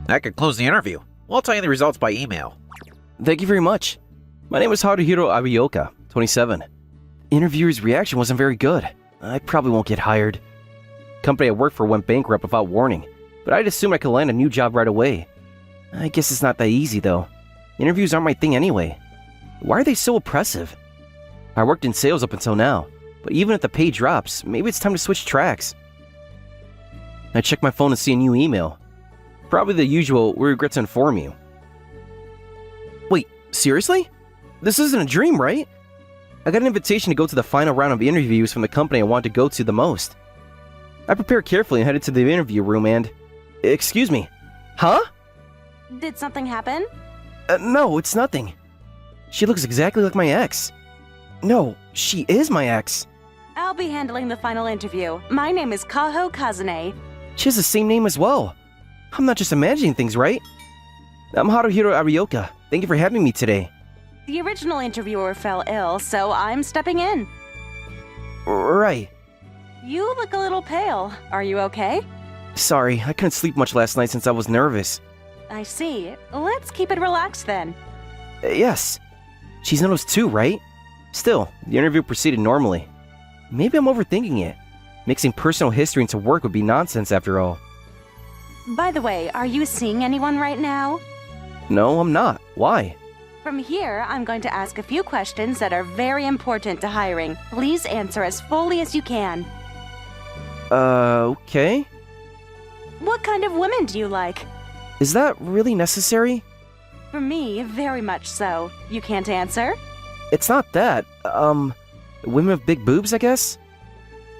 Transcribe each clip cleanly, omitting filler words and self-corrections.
That could close the interview. We'll tell you the results by email. Thank you very much. My name is Haruhiro Arioka, 27. Interviewer's reaction wasn't very good. I probably won't get hired. Company I worked for went bankrupt without warning, but I'd assumed I could land a new job right away. I guess it's not that easy though. Interviews aren't my thing anyway. Why are they so oppressive? I worked in sales up until now, but even if the pay drops, maybe it's time to switch tracks. I check my phone and see a new email. Probably the usual, we regret to inform you. Wait, seriously? This isn't a dream, right? I got an invitation to go to the final round of interviews from the company I wanted to go to the most. I prepared carefully and headed to the interview room and... Excuse me. Huh? Did something happen? No, it's nothing. She looks exactly like my ex. No, she is my ex. I'll be handling the final interview. My name is Kaho Kazune. She has the same name as well. I'm not just imagining things, right? I'm Haruhiro Arioka. Thank you for having me today. The original interviewer fell ill, so I'm stepping in. Right. You look a little pale. Are you okay? Sorry, I couldn't sleep much last night since I was nervous. I see. Let's keep it relaxed then. Yes. She's noticed too, right? Still, the interview proceeded normally. Maybe I'm overthinking it. Mixing personal history into work would be nonsense after all. By the way, are you seeing anyone right now? No, I'm not. Why? From here, I'm going to ask a few questions that are very important to hiring. Please answer as fully as you can. Okay. What kind of women do you like? Is that really necessary? For me, very much so. You can't answer? It's not that. Women with big boobs, I guess?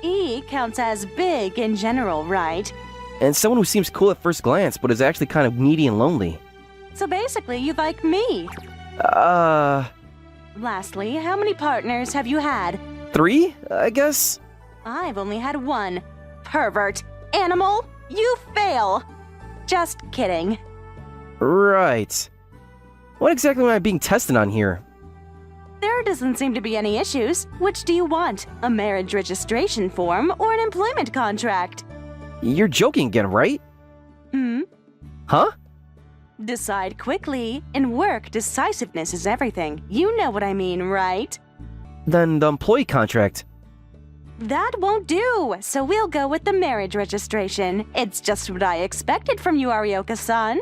E counts as big in general, right? And someone who seems cool at first glance, but is actually kind of needy and lonely. So basically, you like me. Lastly, how many partners have you had? 3, I guess? I've only had 1. Pervert. Animal, you fail. Just kidding. Right. What exactly am I being tested on here? There doesn't seem to be any issues. Which do you want? A marriage registration form or an employment contract? You're joking again, right? Huh? Decide quickly. In work, decisiveness is everything. You know what I mean, right? Then the employee contract. That won't do, so we'll go with the marriage registration. It's just what I expected from you, Arioka-san.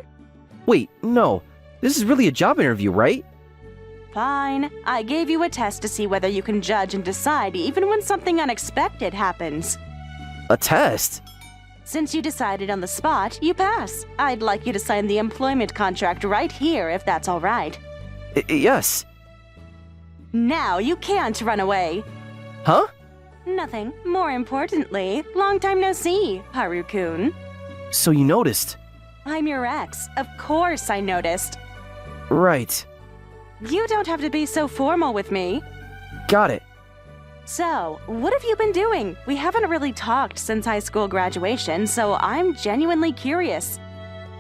Wait, no. This is really a job interview, right? Fine. I gave you a test to see whether you can judge and decide even when something unexpected happens. A test? Since you decided on the spot, you pass. I'd like you to sign the employment contract right here, if that's all right. Yes. Now you can't run away. Huh? Nothing. More importantly, long time no see, Haru-kun. So you noticed? I'm your ex. Of course I noticed. Right. You don't have to be so formal with me. Got it. So, what have you been doing? We haven't really talked since high school graduation, so I'm genuinely curious.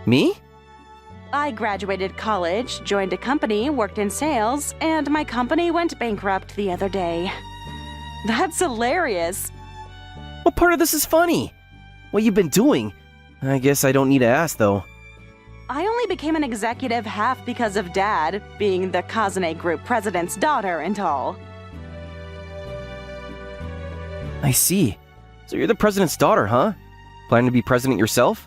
Me? I graduated college, joined a company, worked in sales, and my company went bankrupt the other day. That's hilarious. What part of this is funny? What you've been doing? I guess I don't need to ask, though. I only became an executive half because of Dad, being the Kazune Group president's daughter and all. I see. So you're the president's daughter, huh? Planning to be president yourself?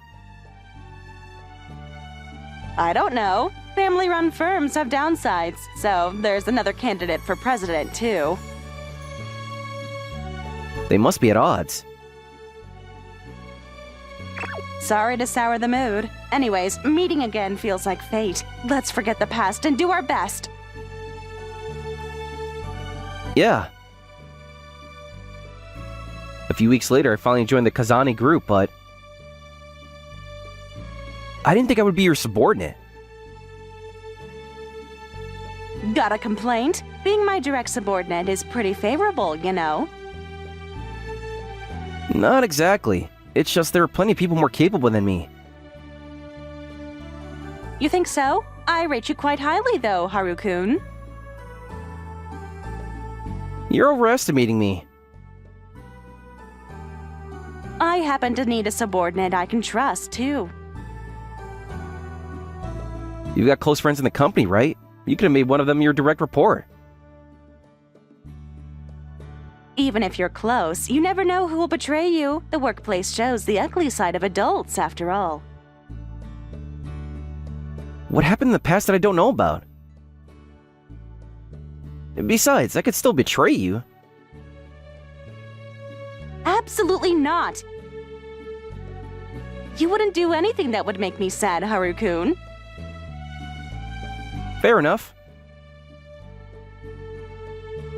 I don't know. Family-run firms have downsides, so there's another candidate for president, too. They must be at odds. Sorry to sour the mood. Anyways, meeting again feels like fate. Let's forget the past and do our best. Yeah. A few weeks later, I finally joined the Kazane group, but I didn't think I would be your subordinate. Got a complaint? Being my direct subordinate is pretty favorable, you know. Not exactly. It's just there are plenty of people more capable than me. You think so? I rate you quite highly, though, Haru-kun. You're overestimating me. I happen to need a subordinate I can trust, too. You've got close friends in the company, right? You could have made one of them your direct report. Even if you're close, you never know who will betray you. The workplace shows the ugly side of adults, after all. What happened in the past that I don't know about? Besides, I could still betray you. Absolutely not! You wouldn't do anything that would make me sad, Haru-kun. Fair enough.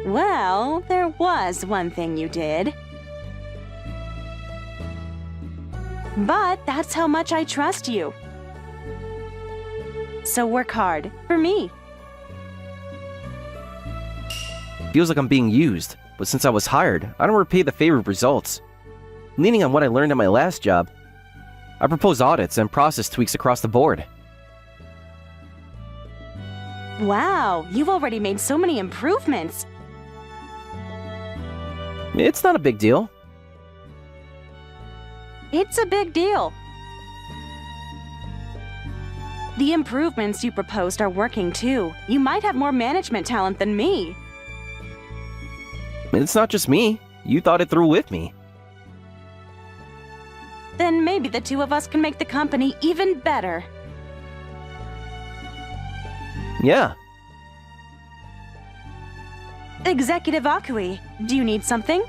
Well, there was one thing you did. But that's how much I trust you. So work hard, for me. Feels like I'm being used, but since I was hired, I don't repay the favor of results. Leaning on what I learned at my last job, I propose audits and process tweaks across the board. Wow, you've already made so many improvements. It's not a big deal. It's a big deal. The improvements you proposed are working too. You might have more management talent than me. It's not just me. You thought it through with me. Then maybe the two of us can make the company even better. Yeah. Executive Akui, do you need something?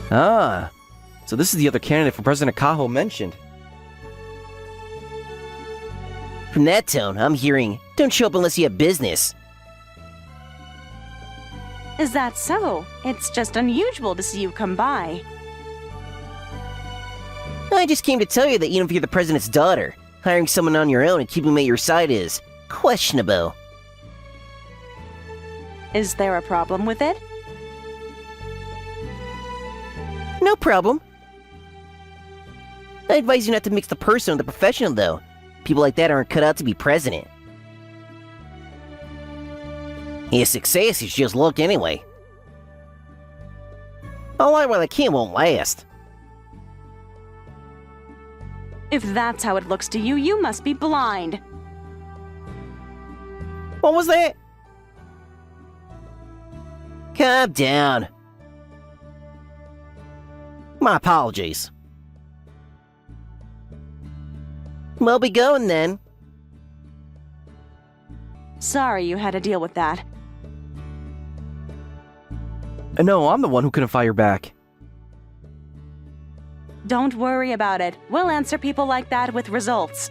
Ah. So this is the other candidate for President Kaho mentioned. From that tone, I'm hearing, don't show up unless you have business. Is that so? It's just unusual to see you come by. I just came to tell you that even if you're the president's daughter, hiring someone on your own and keeping them at your side is questionable. Is there a problem with it? No problem. I advise you not to mix the personal with the professional, though. People like that aren't cut out to be president. His success is just luck anyway. I'll lie while I can won't last. If that's how it looks to you, you must be blind. What was that? Calm down. My apologies. We'll be going then. Sorry you had to deal with that. No, I'm the one who couldn't fire back. Don't worry about it. We'll answer people like that with results.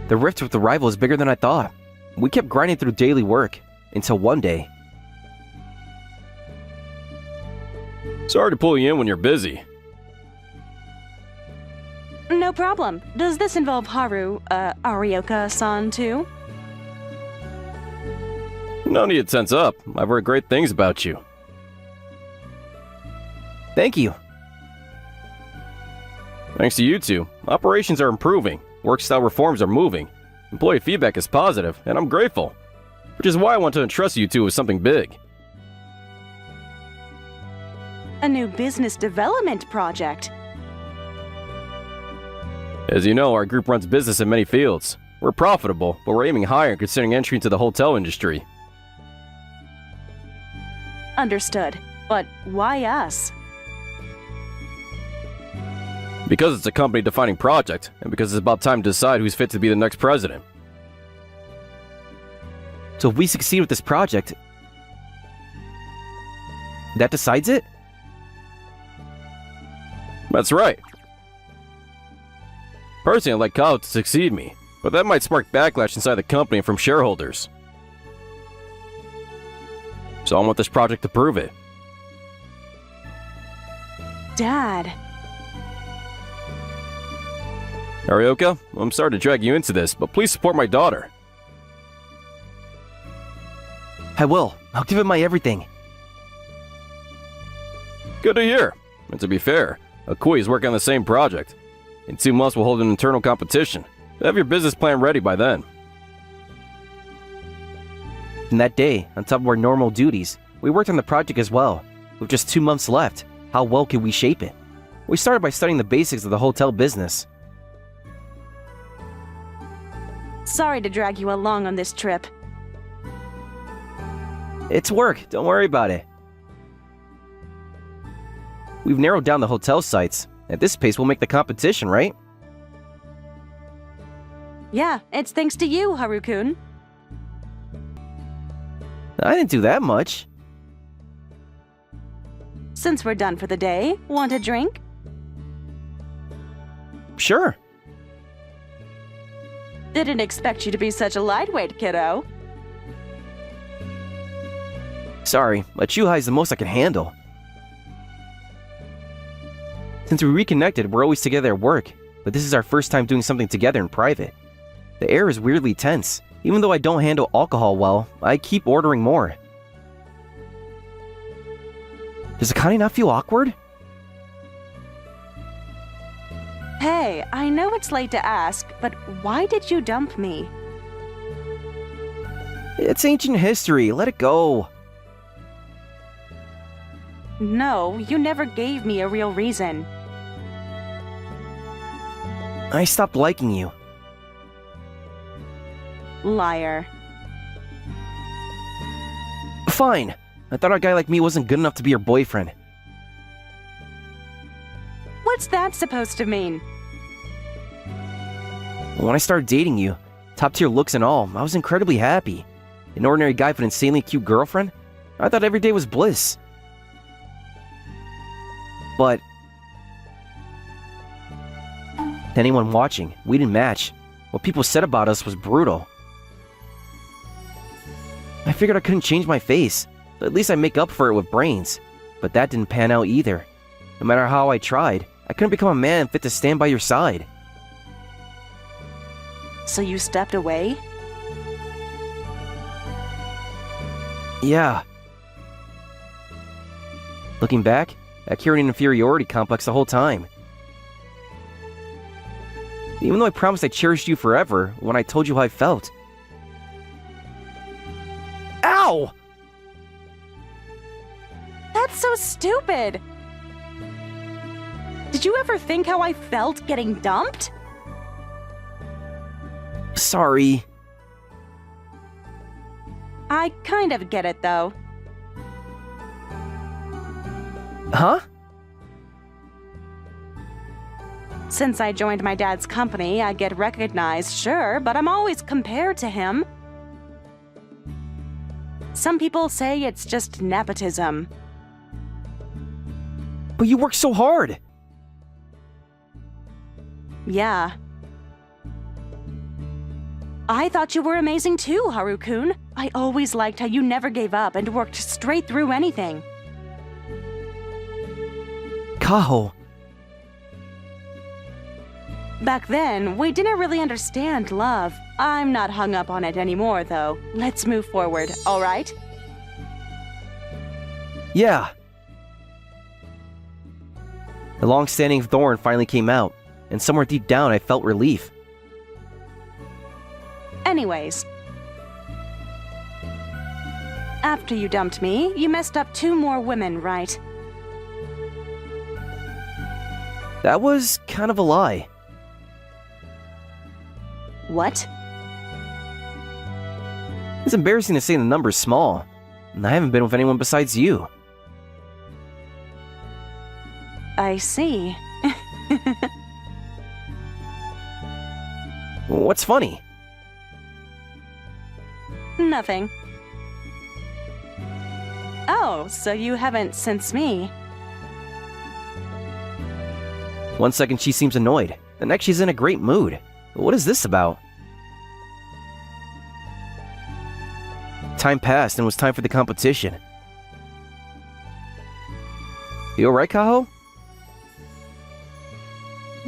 The rift with the rival is bigger than I thought. We kept grinding through daily work, until one day. Sorry to pull you in when you're busy. No problem. Does this involve Arioka-san too? No need to tense up. I've heard great things about you. Thank you. Thanks to you two, operations are improving, work style reforms are moving, employee feedback is positive, and I'm grateful. Which is why I want to entrust you two with something big. A new business development project. As you know, our group runs business in many fields. We're profitable, but we're aiming higher considering entry into the hotel industry. Understood. But why us? Because it's a company-defining project, and because it's about time to decide who's fit to be the next president. So if we succeed with this project, that decides it? That's right. Personally, I'd like Kao to succeed me, but that might spark backlash inside the company and from shareholders. So I want this project to prove it. Dad. Arioka, I'm sorry to drag you into this, but please support my daughter. I will. I'll give it my everything. Good to hear. And to be fair, Akui is working on the same project. In 2 months, we'll hold an internal competition. Have your business plan ready by then. And that day, on top of our normal duties, we worked on the project as well. With just 2 months left, how well could we shape it? We started by studying the basics of the hotel business. Sorry to drag you along on this trip. It's work, don't worry about it. We've narrowed down the hotel sites. At this pace, we'll make the competition, right? Yeah, it's thanks to you, Haru-kun. I didn't do that much. Since we're done for the day, want a drink? Sure. Didn't expect you to be such a lightweight, kiddo. Sorry, a Chuhai's the most I can handle. Since we reconnected, we're always together at work, but this is our first time doing something together in private. The air is weirdly tense. Even though I don't handle alcohol well, I keep ordering more. Does Akane not feel awkward? Hey, I know it's late to ask, but why did you dump me? It's ancient history, let it go. No, you never gave me a real reason. I stopped liking you. Liar. Fine. I thought a guy like me wasn't good enough to be your boyfriend. What's that supposed to mean? When I started dating you, top tier looks and all, I was incredibly happy. An ordinary guy with an insanely cute girlfriend? I thought every day was bliss. But to anyone watching, we didn't match. What people said about us was brutal. I figured I couldn't change my face, but at least I make up for it with brains. But that didn't pan out either. No matter how I tried, I couldn't become a man fit to stand by your side. So you stepped away? Yeah. Looking back, I carried an inferiority complex the whole time. Even though I promised I cherished you forever when I told you how I felt. Ow! That's so stupid! Did you ever think how I felt getting dumped? Sorry. I kind of get it, though. Huh? Since I joined my dad's company, I get recognized, sure, but I'm always compared to him. Some people say it's just nepotism. But you work so hard! Yeah. I thought you were amazing too, Haru-kun. I always liked how you never gave up and worked straight through anything. Kaho. Back then, we didn't really understand love. I'm not hung up on it anymore, though. Let's move forward, all right? Yeah. The long-standing thorn finally came out, and somewhere deep down I felt relief. Anyways. After you dumped me, you messed up 2 more women, right? That was kind of a lie. What? It's embarrassing to say the number's small, and I haven't been with anyone besides you. I see. What's funny? Nothing. Oh, so you haven't since me. 1 second she seems annoyed, the next she's in a great mood. What is this about? Time passed and it was time for the competition. You alright, Kaho?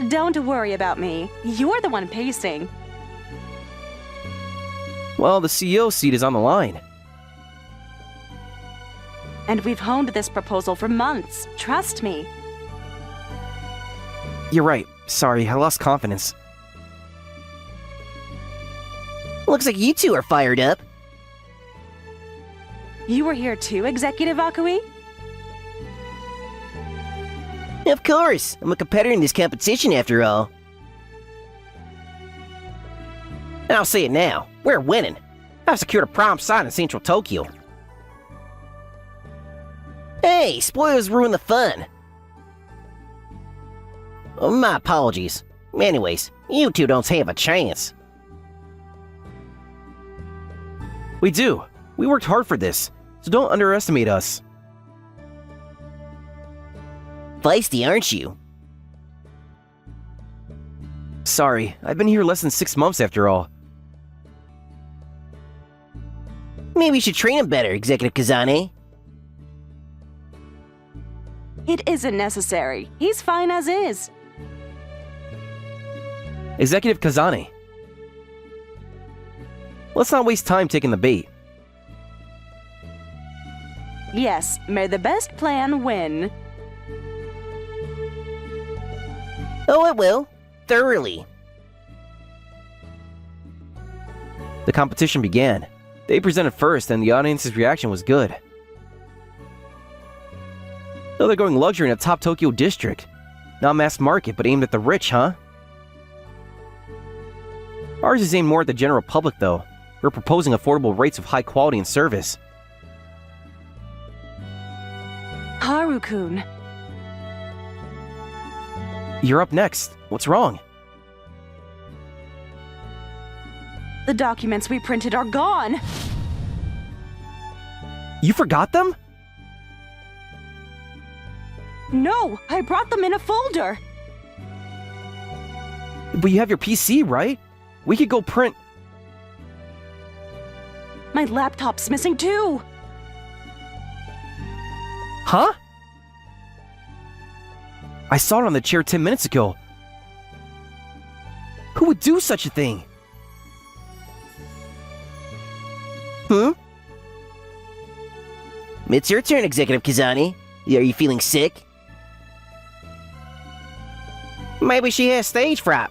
Don't worry about me. You're the one pacing. Well, the CEO seat is on the line. And we've honed this proposal for months. Trust me. You're right. Sorry, I lost confidence. Looks like you two are fired up. You were here too, Executive Akui? Of course, I'm a competitor in this competition after all. I'll say it now. We're winning. I've secured a prime site in central Tokyo. Hey, spoilers ruin the fun. Oh, my apologies. Anyways, you two don't have a chance. We do. We worked hard for this, so don't underestimate us. Feisty, aren't you? Sorry, I've been here less than 6 months after all. Maybe you should train him better, Executive Kazane. It isn't necessary. He's fine as is. Executive Kazane. Let's not waste time taking the bait. Yes, may the best plan win. Oh, it will. Thoroughly. The competition began. They presented first, and the audience's reaction was good. Oh, they're going luxury in a top Tokyo district. Not mass market, but aimed at the rich, huh? Ours is aimed more at the general public, though. We're proposing affordable rates of high quality and service. Haru-kun. You're up next. What's wrong? The documents we printed are gone. You forgot them? No, I brought them in a folder. But you have your PC, right? We could go print... My laptop's missing too. Huh? I saw it on the chair 10 minutes ago. Who would do such a thing? It's your turn, Executive Kazane. Are you feeling sick? Maybe she has stage fright.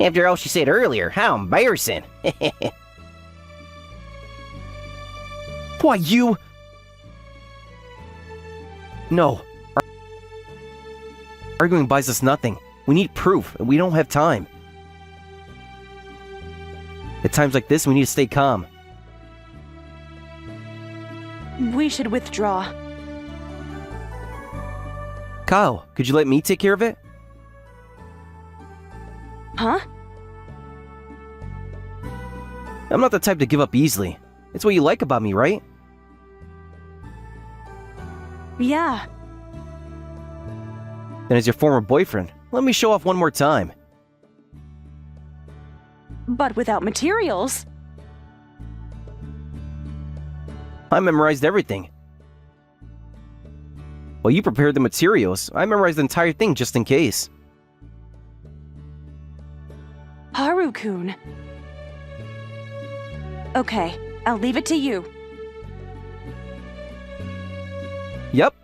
After all she said earlier, how embarrassing. Why, you... No. Arguing buys us nothing. We need proof, and we don't have time. At times like this, we need to stay calm. We should withdraw. Kyle, could you let me take care of it? Huh? I'm not the type to give up easily. It's what you like about me, right? Yeah. Then as your former boyfriend, let me show off one more time. But without materials. I memorized everything. While you prepared the materials, I memorized the entire thing just in case. Haru-kun. Okay, I'll leave it to you. Yep.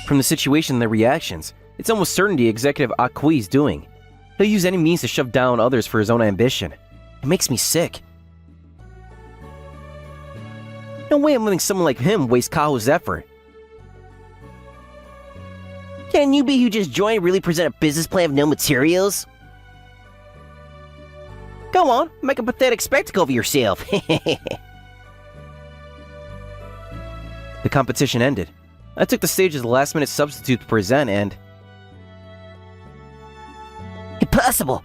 From the situation and the reactions, it's almost certainty Executive Akui is doing. He'll use any means to shove down others for his own ambition. It makes me sick. No way I'm letting someone like him waste Kaho's effort. Can you be who just joined really present a business plan of no materials? Go on, make a pathetic spectacle of yourself. The competition ended. I took the stage as the last-minute substitute to present and... Impossible!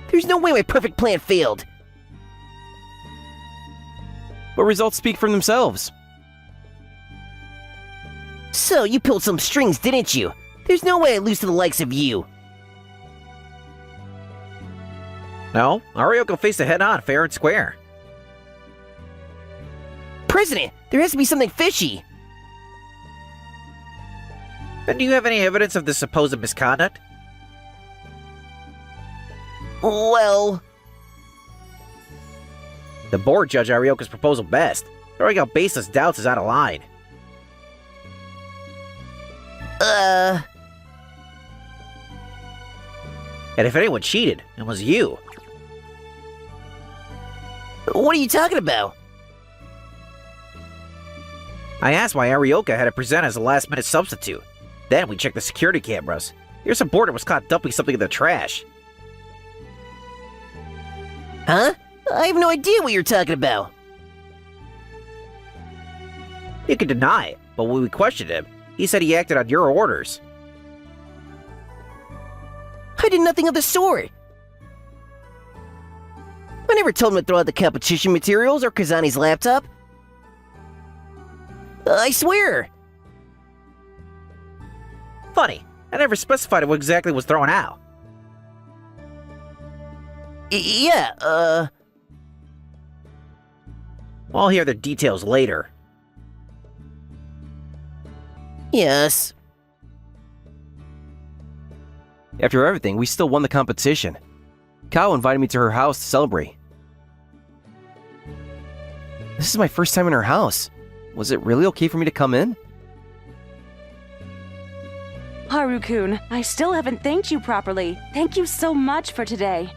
There's no way my perfect plan failed. But results speak for themselves. So, you pulled some strings, didn't you? There's no way I lose to the likes of you. No, Arioko faced it head-on, fair and square. President, there has to be something fishy. And do you have any evidence of this supposed misconduct? Well... The board judged Arioka's proposal best. Throwing out baseless doubts is out of line. And if anyone cheated, it was you. What are you talking about? I asked why Arioka had to present as a last-minute substitute. Then we checked the security cameras. Here's a board that was caught dumping something in the trash. Huh? I have no idea what you're talking about. You can deny it, but when we questioned him, he said he acted on your orders. I did nothing of the sort. I never told him to throw out the competition materials or Kazani's laptop. I swear. Funny, I never specified what exactly was thrown out. Yeah, I'll hear the details later. yes. After everything, we still won the competition. Kao invited me to her house to celebrate. This is my first time in her house. Was it really okay for me to come in? Haru-kun, I still haven't thanked you properly. Thank you so much for today.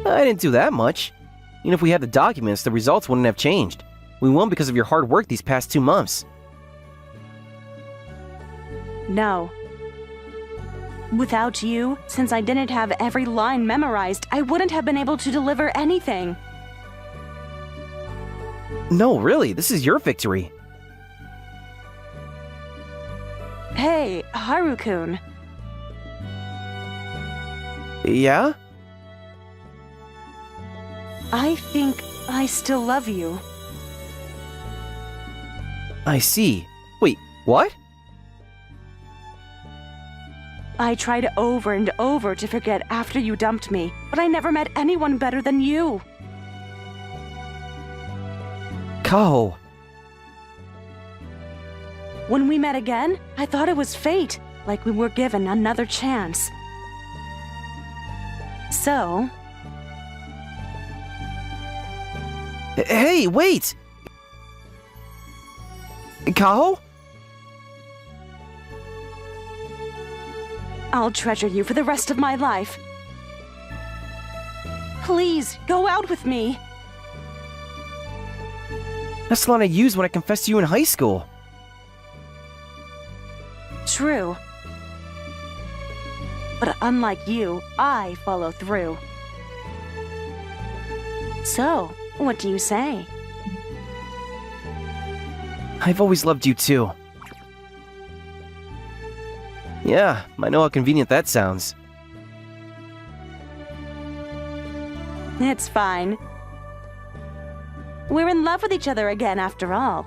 I didn't do that much. Even if we had the documents, the results wouldn't have changed. We won because of your hard work these past 2 months. No. Without you, since I didn't have every line memorized, I wouldn't have been able to deliver anything. No, really, this is your victory. Hey, Haru-kun. Yeah? I think I still love you. I see. Wait, what? I tried over and over to forget after you dumped me, but I never met anyone better than you. Kao. When we met again, I thought it was fate, like we were given another chance. So, Hey, wait! Kao? I'll treasure you for the rest of my life. Please, go out with me. That's the line I used when I confessed to you in high school. True. But unlike you, I follow through. So, what do you say? I've always loved you too. Yeah, I know how convenient that sounds. It's fine. We're in love with each other again, after all.